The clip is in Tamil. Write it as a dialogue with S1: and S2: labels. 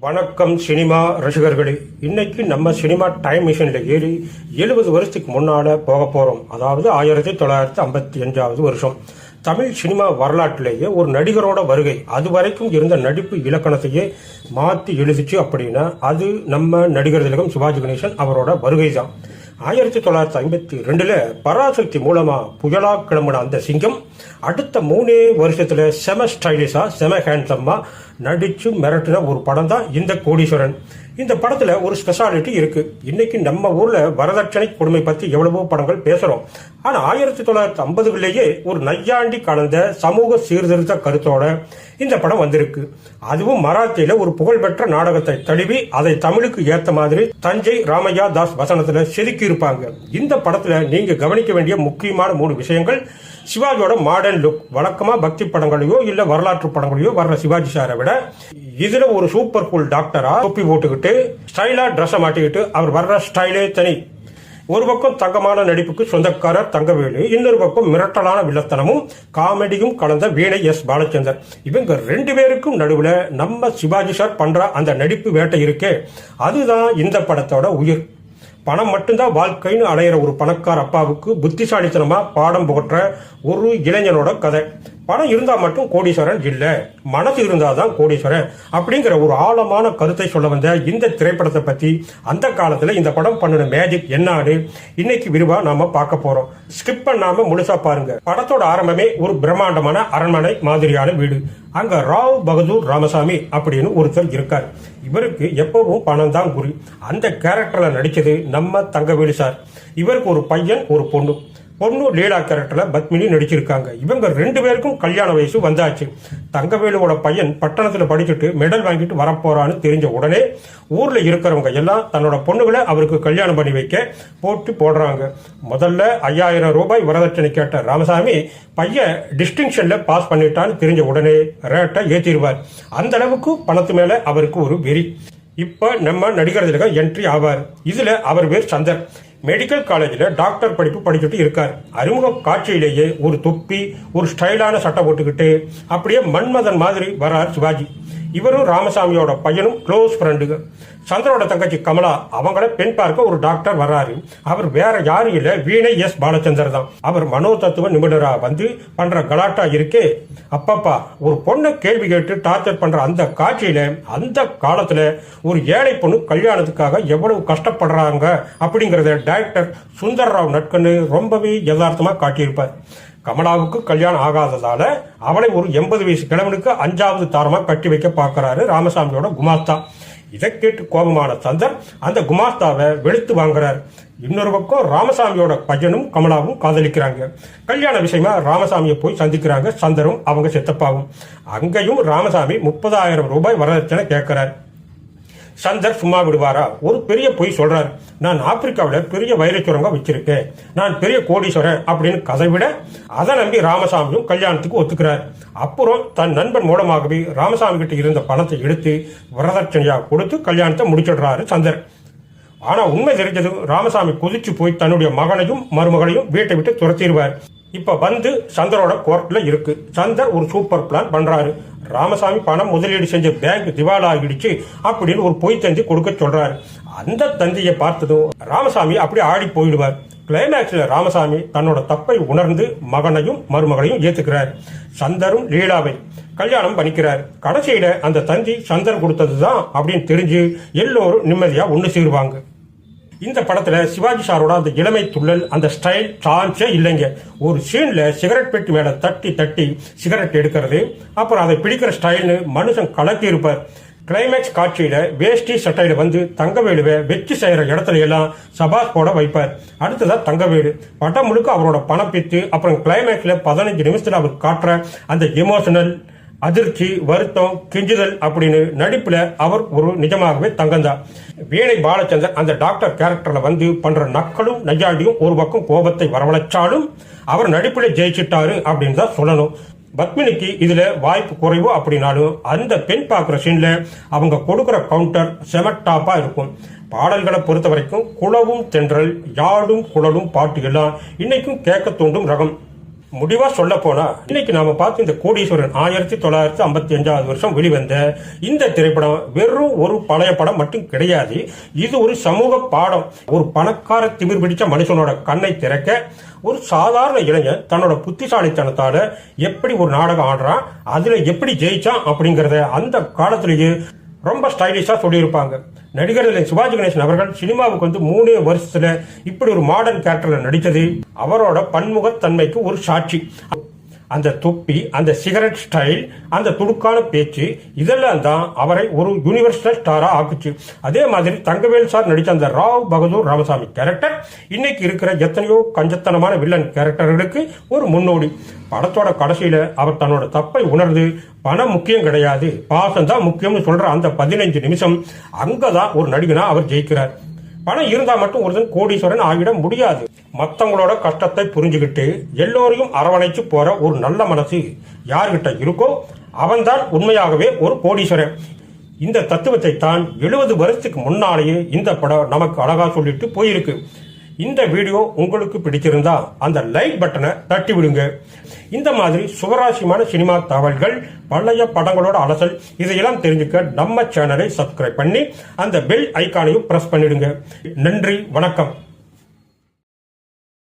S1: வணக்கம் சினிமா ரசிகர்களே. இன்னைக்கு நம்ம சினிமா டைம் மிஷின்ல ஏறி 70 வருஷத்துக்கு முன்னால போக போறோம். அதாவது 1955 வருஷம். தமிழ் சினிமா வரலாற்றிலேயே ஒரு நடிகரோட வருகை அது வரைக்கும் இருந்த நடிப்பு இலக்கணத்தையே மாற்றி எழுதிச்சு அப்படின்னா அது நம்ம நடிகர் திலகம் சிவாஜி கணேசன் அவரோட வருகை தான். 1952 பராசக்தி மூலமா புயலா கிளம்பின அந்த சிங்கம் அடுத்த 3 வருஷத்துல செம ஸ்டைலிஷா செம ஹேண்ட்ஸம்மா நடிச்சு மிரட்டின ஒரு படம் தான் இந்த கோடீஸ்வரன். இந்த படத்துல ஒரு ஸ்பெஷாலிட்டி இருக்கு. இன்னைக்கு நம்ம ஊர்ல வரதட்சணை கொடுமை பத்தி எவ்வளவோ படங்கள் பேசுறோம். ஆனா 1950லேயே ஒரு நையாண்டி கலந்த சமூக சீர்திருத்த கருத்தோட இந்த படம் வந்திருக்கு. அதுவும் மராத்தியில ஒரு புகழ்பெற்ற நாடகத்தை தழுவி அதை தமிழுக்கு ஏத்த மாதிரி தஞ்சை ராமையா தாஸ் வசனத்துல செதுக்கி இருப்பாங்க. இந்த படத்துல நீங்க கவனிக்க வேண்டிய முக்கியமான 3 விஷயங்கள். சிவாஜியோட மாடர்ன் லுக். வழக்கமா பக்தி படங்களையோ இல்ல வரலாற்று படங்களையோ வர்ற சிவாஜி சாரை விட இதுல ஒரு சூப்பர் கூல் டாக்டரா தொப்பி போட்டுக்கிட்டு ஸ்டைலா ட்ரெஸ் மாட்டிக்கிட்டு அவர் வர்ற ஸ்டைலே தனி. ஒரு பக்கம் தங்கமான நடிப்புக்கு சொந்தக்காரர் தங்கவேலு, இன்னொரு பக்கம் மிரட்டலான வில்லத்தனமும் காமெடியும் கலந்த வீணை எஸ் பாலச்சந்தர். இவங்க 2 பேருக்கும் நடுவுல நம்ம சிவாஜி சார் பண்ற அந்த நடிப்பு வேட்டை இருக்கே அதுதான் இந்த படத்தோட உயிர். பணம் மட்டும்தான் வாழ்க்கைன்னு அலையிற ஒரு பணக்கார அப்பாவுக்கு புத்திசாலித்தனமா பாடம் புகற்ற ஒரு இளைஞனோட கதை. பணம் இருந்தா மட்டும் கோடீஸ்வரன் இல்ல, மனசு இருந்தாதான் கோடீஸ்வரன் அப்படிங்கிற ஒரு ஆழமான கருத்தை சொல்ல வந்த இந்த திரைப்படத்தை பத்தி அந்த காலத்துல இந்த படம் பண்ணின மேஜிக் என்னான்னு இன்னைக்கு விரிவா நாம பார்க்க போறோம். ஸ்கிப் பண்ணாம முழுசா பாருங்க. படத்தோட ஆரம்பமே ஒரு பிரம்மாண்டமான அரண்மனை மாதிரியான வீடு. அங்க ராவ் பகதூர் ராமசாமி அப்படின்னு ஒருத்தர் இருக்கார். இவருக்கு எப்பவும் பணம் தான் குறி. அந்த கேரக்டர்ல நடிச்சது நம்ம தங்கவேலு சார். இவருக்கு ஒரு பையன் ஒரு பொண்ணு. பொண்ணு லீலா கேரக்டர்ல பத்மினி நடிச்சிருக்காங்க. இவங்க 2 பேருக்கும் கல்யாண வயசு வந்தாச்சு. தங்கவேலுவோட பையன் பட்டணத்துல படிச்சுட்டு மெடல் வாங்கிட்டு வரப்போறான்னு தெரிஞ்ச உடனே ஊர்ல இருக்கிறவங்க எல்லாம் தன்னோட பொண்ணுகளை அவருக்கு கல்யாணம் பண்ணி வைக்க போட்டு போடுறாங்க. முதல்ல 5000 ரூபாய் வரதட்சணை கேட்ட ராமசாமி பையன் டிஸ்டிங்ஷன்ல பாஸ் பண்ணிட்டான்னு தெரிஞ்ச உடனே ரேட்டை ஏற்றிடுவார். அந்த அளவுக்கு பணத்து மேல அவருக்கு ஒரு வெறி. இப்ப நம்ம நடிகர் திலகம் என்ட்ரி ஆவார். இதுல அவர் பேர் சந்தர். மெடிக்கல் காலேஜில் டாக்டர் படிப்பு படிச்சுட்டு இருக்கார். அறிமுக காட்சியிலேயே ஒரு தொப்பி ஒரு ஸ்டைலான சட்டை போட்டுக்கிட்டு அப்படியே மன்மதன் மாதிரி வரார் சிவாஜி. இவரும் ராமசாமியோட பையனும் க்ளோஸ் ஃப்ரெண்டுங்க. சந்திரோட தங்கச்சி கமலா அவங்கள பெண் பார்க்க ஒரு டாக்டர் வர்றாரு. அவர் வேற யாரும் இல்ல, வீணை எஸ் பாலச்சந்தர் தான். அவர் மனோதத்துவ நிபுணரா வந்து பண்ற கலாட்டா இருக்கே அப்பப்பா. ஒரு பொண்ணை கேள்வி கேட்டு டார்ச்சர் பண்ற அந்த காட்சியில அந்த காலத்துல ஒரு ஏழை பொண்ணு கல்யாணத்துக்காக எவ்வளவு கஷ்டப்படுறாங்க அப்படிங்கறத டைரக்டர் சுந்தர் ராவ் நட்கன்னு ரொம்பவே யதார்த்தமா காட்டியிருப்பார். கமலாவுக்கு கல்யாணம் ஆகாததால அவளை ஒரு 80 வயசு கிழவனுக்கு 5வது தாரமா கட்டி வைக்க பார்க்கிறாரு ராமசாமியோட குமாஸ்தா. இதை கேட்டு கோபமான சந்தர் அந்த குமாஸ்தாவை வெளுத்து வாங்குறார். இன்னொரு பக்கம் ராமசாமியோட பையனும் கமலாவும் காதலிக்கிறாங்க. கல்யாண விஷயமா ராமசாமியை போய் சந்திக்கிறாங்க சந்தரும் அவங்க சித்தப்பாவும். அங்கேயும் ராமசாமி 30,000 ரூபாய் வரதட்சணை கேட்கிறார். சந்தர் சும்மா விடுவாரா? ஒரு பெரிய பொய் சொல்றாரு. நான் ஆப்பிரிக்காவில் பெரிய வைர சுரங்கம் வச்சிருக்கேன், நான் பெரிய கோடீஸ்வரன் அப்படின்னு கதை விட அதை நம்பி ராமசாமியும் கல்யாணத்துக்கு ஒத்துக்கிறார். அப்புறம் தன் நண்பன் மூலமாகவே ராமசாமி கிட்ட இருந்த பணத்தை எடுத்து வரதட்சணையா கொடுத்து கல்யாணத்தை முடிச்சிடுறாரு சந்தர். ஆனா உண்மை தெரிஞ்சது ராமசாமி கொதிச்சு போய் தன்னுடைய மகனையும் மருமகளையும் வீட்டை விட்டு துரத்திடுவார். இப்ப வந்து சந்தரோட கோர்ட்ல இருக்கு. சந்தர் ஒரு சூப்பர் பிளான் பண்றாரு. ராமசாமி பணம் முதலீடு செஞ்ச பேங்க் திவாலா ஆகிடுச்சு அப்படின்னு ஒரு பொய் தந்தி கொடுக்க சொல்றாரு. அந்த தந்தியை பார்த்ததும் ராமசாமி அப்படி ஆடி போயிடுவார். கிளைமேக்ஸ்ல ராமசாமி தன்னோட தப்பை உணர்ந்து மகனையும் மருமகளையும் ஏத்துக்கிறார். சந்தரும் லீலாவை கல்யாணம் பண்ணிக்கிறார். கடைசியில அந்த தந்தி சந்தர் கொடுத்ததுதான் அப்படின்னு தெரிஞ்சு எல்லோரும் நிம்மதியா ஒண்ணு சேருவாங்க. இந்த படத்துல சிவாஜி சாரோட அந்த இளமை துள்ளல் அந்த ஸ்டைல் சான்ஸே இல்லைங்க. ஒரு சீன்ல சிகரெட் பெட்டி மேல தட்டி தட்டி சிகரெட் எடுக்கிறது, அப்புறம் அதை பிடிக்கிற ஸ்டைல்னு மனுஷன் கலக்கி இருப்பார். கிளைமேக்ஸ் காட்சியில வேஷ்டி சட்டையில வந்து தங்கவேலுவை வெற்றி செய்யற இடத்துல எல்லாம் சபாஸ் போட வைப்பார். அடுத்ததா தங்கவேலு படம் முழுக்க அவரோட பணம் பித்து, அப்புறம் கிளைமேக்ஸ்ல 15 நிமிஷத்துல அவர் காட்டுற அந்த எமோஷனல் அதிர்ச்சி வருத்தம் கெஞ்சுதல் அப்படின்னு நடிப்புல அவர் ஒரு நிஜமாகவே தங்கம்தான். வீணை பாலச்சந்தர் அந்த டாக்டர் கேரக்டர்ல வந்து பண்ற நக்கலும் நையாண்டியும் ஒரு பக்கம் கோபத்தை வரவழைச்சாலும் அவர் நடிப்புல ஜெயிச்சிட்டாரு அப்படின்னு தான் சொல்லணும். பத்மினிக்கு இதுல வாய்ப்பு குறைவு அப்படின்னாலும் அந்த பெண் பார்க்குற சீன்ல அவங்க கொடுக்குற கவுண்டர் செமட்டாப்பா இருக்கும். பாடல்களை பொறுத்த வரைக்கும் குளவும் தென்றல் யாழும் குழலும் பாட்டு எல்லாம் இன்னைக்கும் கேட்க தூண்டும் ரகம். முடிவா சொல்ல போனா இன்னைக்கு நாம பார்த்து இந்த கோடீஸ்வரன் 1955 வருஷம் வெளிவந்த இந்த திரைப்படம் வெறும் ஒரு பழைய படம் மட்டும் கிடையாது. இது ஒரு சமூக பாடம். ஒரு பணக்கார திமிர் பிடிச்ச மனுஷனோட கண்ணை திறக்க ஒரு சாதாரண இளைஞன் தன்னோட புத்திசாலித்தனத்தால எப்படி ஒரு நாடகம் ஆடுறான், அதுல எப்படி ஜெயிச்சான் அப்படிங்கறத அந்த காலத்திலேயே ரொம்ப ஸ்டைலிஷா சொல்லியிருப்பாங்க. நடிகர் சிவாஜி கணேசன் அவர்கள் சினிமாவுக்கு வந்து 3 வருஷத்துல இப்படி ஒரு மாடர்ன் கேரக்டர்ல நடித்தது அவரோட பன்முகத்தன்மைக்கு ஒரு சாட்சி. அந்த தொப்பி, அந்த சிகரெட் ஸ்டைல், அந்த துடுக்கான பேச்சு, இதெல்லாம் தான் அவரை ஒரு யூனிவர்சல் ஸ்டாரா ஆக்குச்சு. அதே மாதிரி தங்கவேல் சார் நடித்த அந்த ராவ் பகதூர் ராமசாமி கேரக்டர் இன்னைக்கு இருக்கிற எத்தனையோ கஞ்சத்தனமான வில்லன் கேரக்டர்களுக்கு ஒரு முன்னோடி. படத்தோட கடைசியில அவர் தன்னோட தப்பை உணர்ந்து பணம் முக்கியம் கிடையாது, பாசம் தான் முக்கியம்னு சொல்ற அந்த 15 நிமிஷம் அங்கதான் ஒரு நடிகனா அவர் ஜெயிக்கிறார். பணம் இருந்தா மட்டும் ஒருத்தன் கோடீஸ்வரன் ஆகிட முடியாது. மத்தவங்களோட கஷ்டத்தை புரிஞ்சுக்கிட்டு எல்லோரையும் அரவணைச்சு போற ஒரு நல்ல மனசு யார்கிட்ட இருக்கோ அவன்தான் உண்மையாகவே ஒரு கோடீஸ்வரன். இந்த தத்துவத்தை தான் 70 வருஷத்துக்கு முன்னாலேயே இந்த படம் நமக்கு அழகா சொல்லிட்டு போயிருக்கு. இந்த வீடியோ உங்களுக்கு பிடிச்சிருந்தா அந்த லைக் பட்டனை தட்டி விடுங்க. இந்த மாதிரி சுவராசியமான சினிமா தகவல்கள், பழைய படங்களோட அலசல், இதையெல்லாம் தெரிஞ்சுக்க நம்ம சேனலை சப்ஸ்கிரைப் பண்ணி அந்த பெல் ஐக்கானையும் பிரஸ் பண்ணிடுங்க. நன்றி, வணக்கம்.